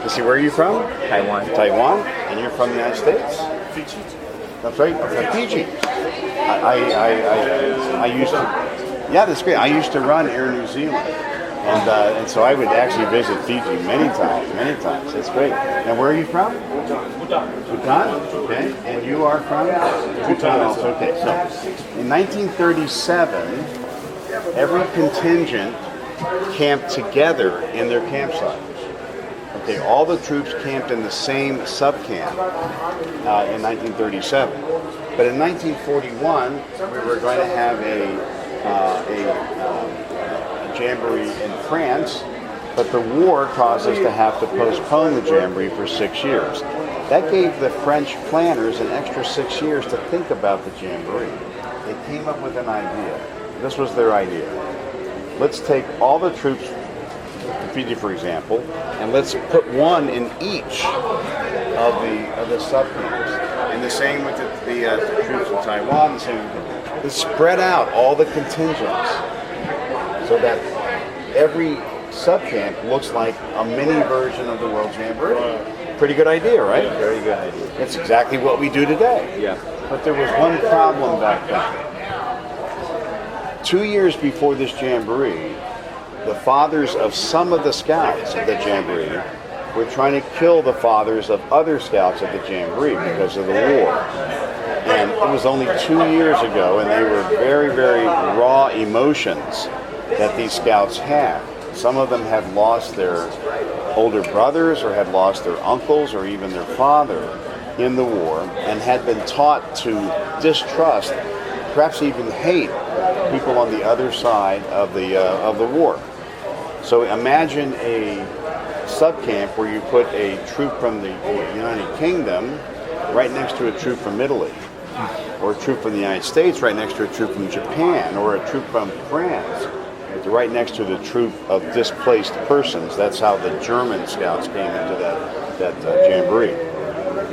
Let's see, where are you from? Taiwan. Taiwan, and you're from the United States? Fiji. That's right, Fiji. I used to, yeah, that's great. I used to run Air New Zealand, and so I would actually visit Fiji many times. That's great. And where are you from? Bhutan. Okay. And you are from? Bhutan also. Okay. So, in 1937, every contingent camped together in their campsite. Okay, all the troops camped in the same subcamp in 1937. But in 1941, we were going to have a Jamboree in France, but the war caused us to have to postpone the Jamboree for 6 years. That gave the French planners an extra 6 years to think about the Jamboree. They came up with an idea. This was their idea. Let's take all the troops, Fiji for example, and let's put one in each of the subcamps. And the same with the troops in Taiwan. The same. Let's spread out all the contingents so that every subcamp looks like a mini version of the World Jamboree. Pretty good idea, right? Very good idea. It's exactly what we do today. Yeah. But there was one problem back then. 2 years before this Jamboree, the fathers of some of the scouts of the Jamboree were trying to kill the fathers of other scouts at the Jamboree because of the war. And it was only 2 years ago, and they were very, very raw emotions that these scouts had. Some of them had lost their older brothers or had lost their uncles or even their father in the war and had been taught to distrust, perhaps even hate, people on the other side of the war. So imagine a subcamp where you put a troop from the United Kingdom right next to a troop from Italy, or a troop from the United States right next to a troop from Japan, or a troop from France right next to the troop of displaced persons. That's how the German scouts came into that Jamboree.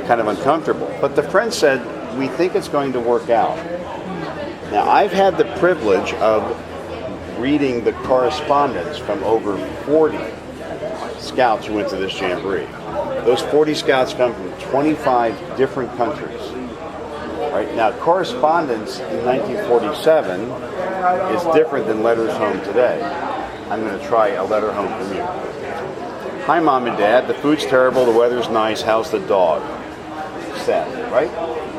Kind of uncomfortable. But the French said, we think it's going to work out. Now, I've had the privilege of reading the correspondence from over 40 scouts who went to this Jamboree. Those 40 scouts come from 25 different countries. Right? Now, correspondence in 1947 is different than letters home today. I'm going to try a letter home from you. Hi, Mom and Dad. The food's terrible. The weather's nice. How's the dog? Sad, right?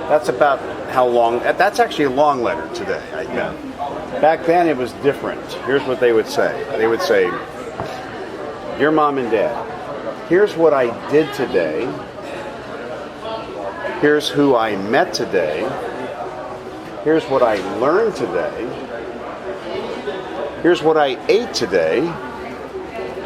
That's about how long. That's actually a long letter today. Back then, it was different. Here's what they would say. They would say, Dear Mom and Dad, here's what I did today. Here's who I met today. Here's what I learned today. Here's what I ate today.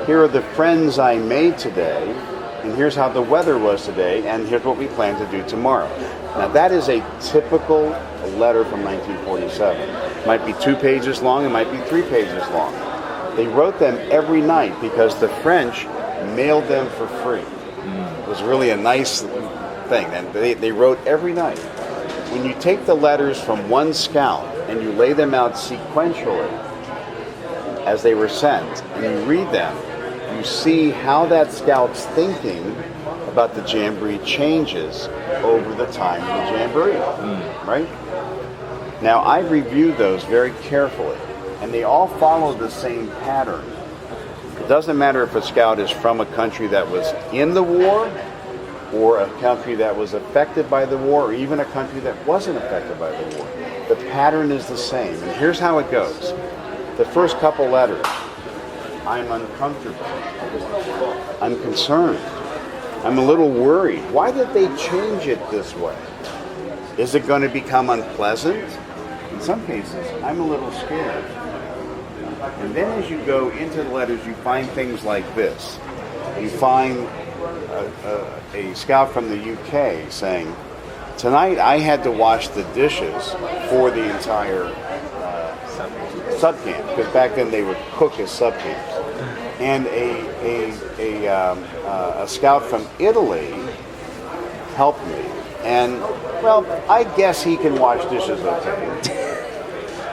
Here are the friends I made today. And here's how the weather was today. And here's what we plan to do tomorrow. Now that is a typical letter from 1947. It might be 2 pages long. It might be 3 pages long. They wrote them every night because the French mailed them for free. It was really a nice thing. And they wrote every night. When you take the letters from one scout and you lay them out sequentially as they were sent, and you read them, you see how that scout's thinking about the Jamboree changes over the time of the Jamboree, right? Now, I've reviewed those very carefully, and they all follow the same pattern. It doesn't matter if a scout is from a country that was in the war, or a country that was affected by the war, or even a country that wasn't affected by the war. The pattern is the same, and here's how it goes. The first couple letters, I'm uncomfortable, I'm concerned, I'm a little worried. Why did they change it this way? Is it going to become unpleasant? In some cases, I'm a little scared. And then as you go into the letters, you find things like this. You find a scout from the UK saying, tonight I had to wash the dishes for the entire subcamp, because back then they would cook as subcamps. And a scout from Italy helped me. And, well, I guess he can wash dishes okay.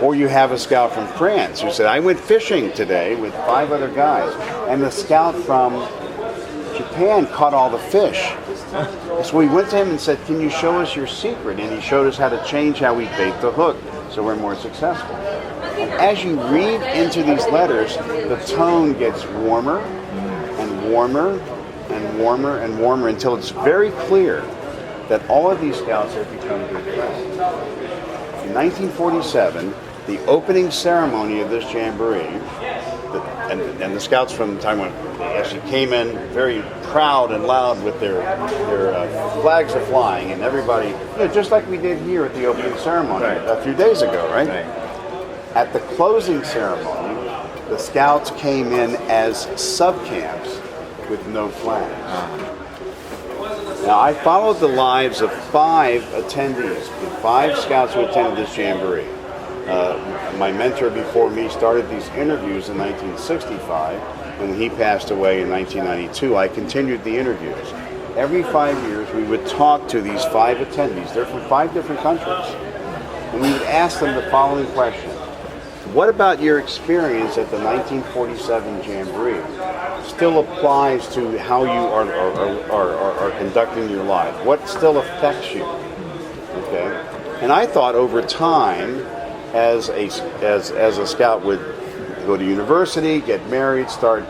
Or you have a scout from France who said, I went fishing today with 5 other guys. And the scout from Japan caught all the fish. So we went to him and said, can you show us your secret? And he showed us how to change how we bait the hook so we're more successful. And as you read into these letters, the tone gets warmer and warmer and warmer and warmer until it's very clear that all of these scouts have become good friends. In 1947, the opening ceremony of this Jamboree, and the scouts from the time when they actually came in very proud and loud with their flags are flying, and everybody, just like we did here at the opening ceremony a few days ago, right? At the closing ceremony, the scouts came in as subcamps with no flags. Now, I followed the lives of 5 attendees, 5 scouts who attended this Jamboree. My mentor before me started these interviews in 1965, and when he passed away in 1992, I continued the interviews. Every 5 years, we would talk to these 5 attendees. They're from 5 different countries. And we would ask them the following question. What about your experience at the 1947 Jamboree still applies to how you are conducting your life? What still affects you? Okay? And I thought over time, as a scout would go to university, get married, start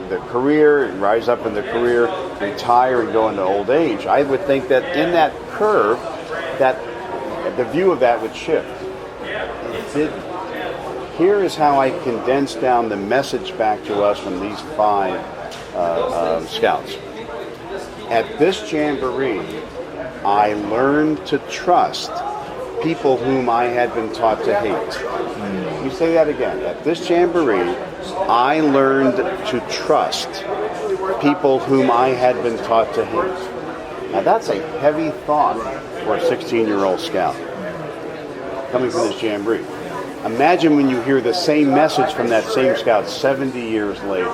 their career, rise up in their career, retire and go into old age, I would think that in that curve, that the view of that would shift. It didn't. Here is how I condensed down the message back to us from these 5 scouts. At this Jamboree, I learned to trust people whom I had been taught to hate. Let me say that again. At this Jamboree, I learned to trust people whom I had been taught to hate. Now that's a heavy thought for a 16-year-old scout coming from this Jamboree. Imagine when you hear the same message from that same scout 70 years later.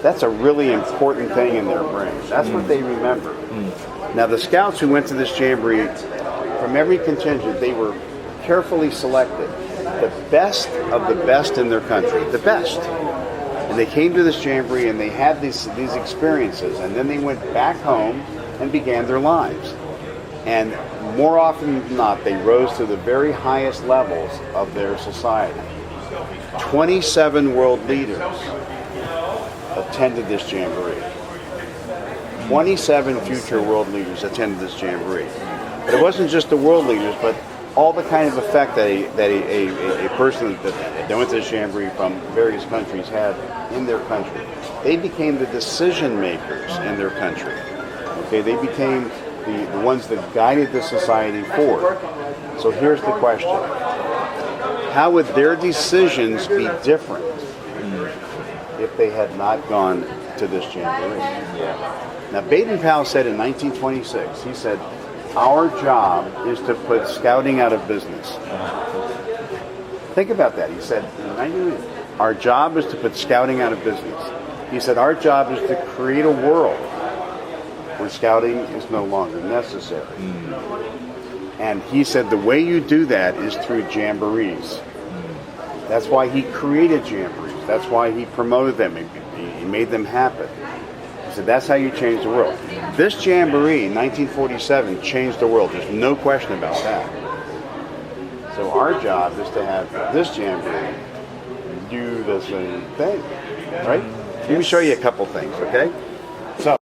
That's a really important thing in their brain. That's what they remember. Now the scouts who went to this Jamboree, from every contingent, they were carefully selected. The best of the best in their country. The best. And they came to this Jamboree and they had these experiences. And then they went back home and began their lives. And more often than not, they rose to the very highest levels of their society. 27 world leaders attended this Jamboree. 27 future world leaders attended this Jamboree. But it wasn't just the world leaders, but all the kind of effect that a person that went to this Jamboree from various countries had in their country. They became the decision makers in their country. Okay, they became the ones that guided the society forward. So here's the question. How would their decisions be different if they had not gone to this Jamboree? Now, Baden-Powell said in 1926, he said, our job is to put scouting out of business. Think about that. He said, our job is to put scouting out of business. He said, our job is to create a world where scouting is no longer necessary. And he said the way you do that is through Jamborees. That's why he created Jamborees. That's why he promoted them. He made them happen. He said that's how you change the world. This Jamboree in 1947 changed the world. There's no question about that. So our job is to have this Jamboree do the same thing. Right? Let me show you a couple things, okay?